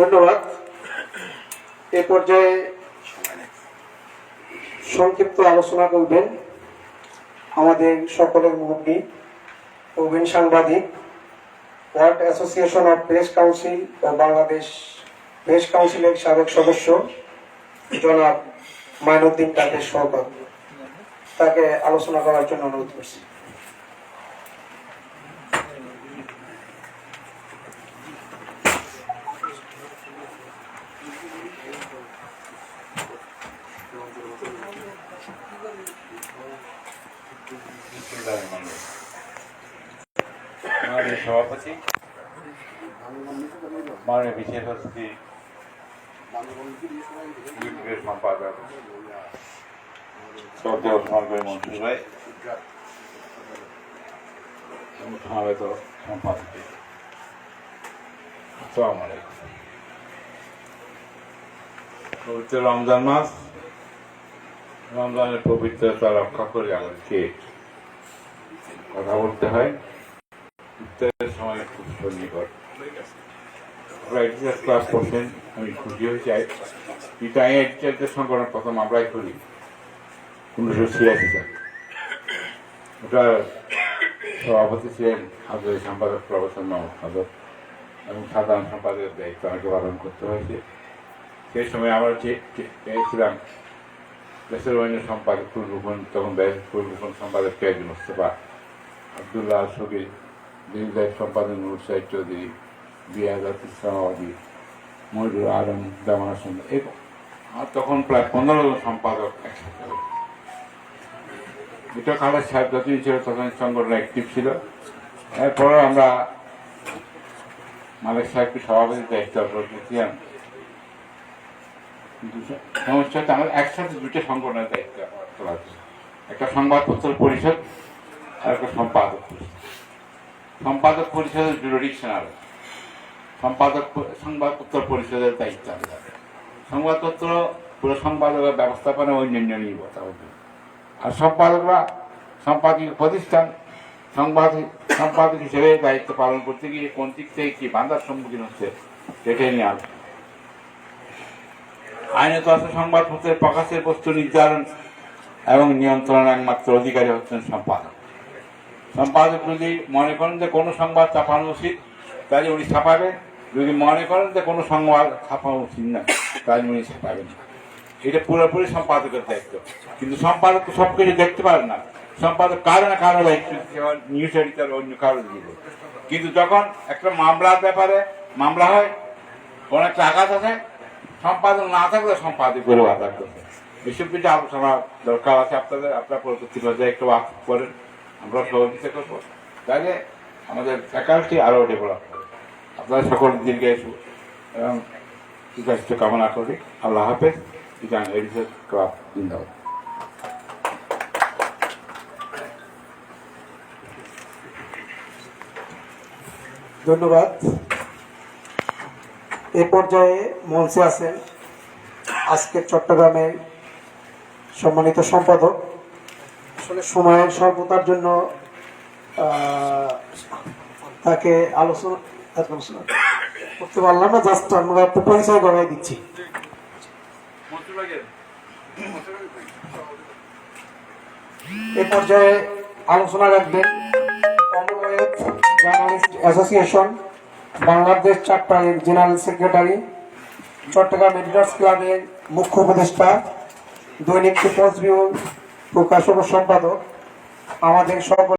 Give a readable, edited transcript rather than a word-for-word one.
ধন্যবাদ। এ পর্যায়ে সংক্ষিপ্ত আলোচনা করবেন আমাদের সকলের মুরব্বী প্রবীণ সাংবাদিক, world association of press council ও বাংলাদেশ প্রেস কাউন্সিলের সাবেক সদস্য জনাব মাইনুদ্দিন কাদের সরকার। তাকে আলোচনা করার জন্য অনুরোধ করছি। সভাপতি, মাননীয় বিশেষ অতিথি সম্পাদক শ্রদ্ধেয় সরকারি মন্ত্রী ভাই, সমাবেত সম্পাদক, আসসালামু আলাইকুম। পবিত্র রমজান মাস, রমজানের পবিত্রতা রক্ষা করে আমাদেরকে কথা বলতে হয়। ইফতারের সময় খুব সন্নিকট ক্লাস করছেন, আমি খুশি হয়ে চাই। টিচারদের সংগঠন প্রথম আমরাই করি 1986 সালে। ওটার সভাপতি ছিলেন হাজারি সম্পাদক প্রফেসর মোহাম্মদ হাজর এবং সাধারণ সম্পাদকের দায়িত্ব আমাকে পালন করতে হয়েছে। সেই সময় আমরা চেয়েছিলাম দেশের অন্য সম্পাদক ফুলরূপন, তখন ফুলরূপন সম্পাদক কেজি মোস্তফা, আবদুল্লাহ শফিক, দিনদার সম্পাদক নুর সাইদ চৌধুরী, বিয়াজাত ইসলামাবাদী, মহিদুল আলম, জামানা সুন্দর, এবং আর তখন প্রায় 15 জন সম্পাদক একসাথে। এটা খালেদ সাহেব যতদিন ছিল তখন সংগঠন অ্যাক্টিভ ছিল। এরপরে আমরা মালিক সাহেবকে সভাপতির দায়িত্ব অর্পণ করেছিলাম। সমস্যা হচ্ছে আমাদের একসাথে দুটো সংগঠনের দায়িত্ব তোলা ছিল, একটা সংবাদপত্র পরিষদ আর একটা সম্পাদক পরিষদ। সম্পাদক পরিষদের জুরিডিকশন আলাদা, সংবাদপত্র পরিষদের দায়িত্ব আলাদা। সংবাদপত্র পুরো সম্পাদকের ব্যবস্থাপনা অন্যান্য নিয়ে কথা হবে, আর সম্পাদকরা সম্পাদকীয় প্রতিষ্ঠান সম্পাদক হিসেবে দায়িত্ব পালন করতে গিয়ে কোন দিক থেকে কি বাধার সম্মুখীন হচ্ছে সেটাই নিয়ে আলোচনা। আইনত আছে সংবাদপত্রের প্রকাশের বস্তু নির্ধারণ এবং নিয়ন্ত্রণ একমাত্র অধিকারী হচ্ছেন সম্পাদক। সম্পাদক যদি মনে করেন যে কোনো সংবাদ ছাপানো উচিত, তাহলে উনি ছাপাবেন। যদি মনে করেন যে কোনো সংবাদ ছাপানো উচিত না, তাহলে উনি ছাপাবেন। এটা পুরোপুরি সম্পাদকের দায়িত্ব। কিন্তু সম্পাদক তো সব কিছু দেখতে পারেন না। সম্পাদক কারো না কারো দায়িত্ব নিউজ এডিটর অন্য কারো দিব। কিন্তু যখন একটা মামলার ব্যাপারে মামলা হয়, কোনো একটা আঘাত আছে, সম্পাদক না থাকলে সম্পাদক করে আঘাত করবে। এসব কিছু আলোচনা দরকার আছে আপনার পরবর্তী পর্যায়ে একটু করেন, আমরা সহযোগিতা করবো। তাহলে আমাদের ফ্যাকাল্টি আরও ডেভেলপ হবে। আপনারা সকল দীর্ঘ এবং সুস্বাস্থ্য কামনা করি। আল্লাহ হাফেজ। ক্লাব জিন্দাবাদ। ধন্যবাদ। এ পর্যায়ে মঞ্চে আছেন আজকের চট্টগ্রামের সম্মানিত সম্পাদক। আসলে সময়ের স্বল্পতার জন্য তাকে আলোচনা করতে পারলাম না। জাস্ট আমরা একটু পরিচয় করাই দিচ্ছি। এ পর্যায়ে আলোচনা রাখবেন কমনওয়েলথ জার্নালিস্ট অ্যাসোসিয়েশন বাংলাদেশ চ্যাপ্টারের জেনারেল সেক্রেটারি, চট্টগ্রাম এডিটর্স ক্লাবের মুখ্য উপদেষ্টা, দৈনিক পিপলস ভিউ প্রকাশক ও সম্পাদক, আমাদের সকল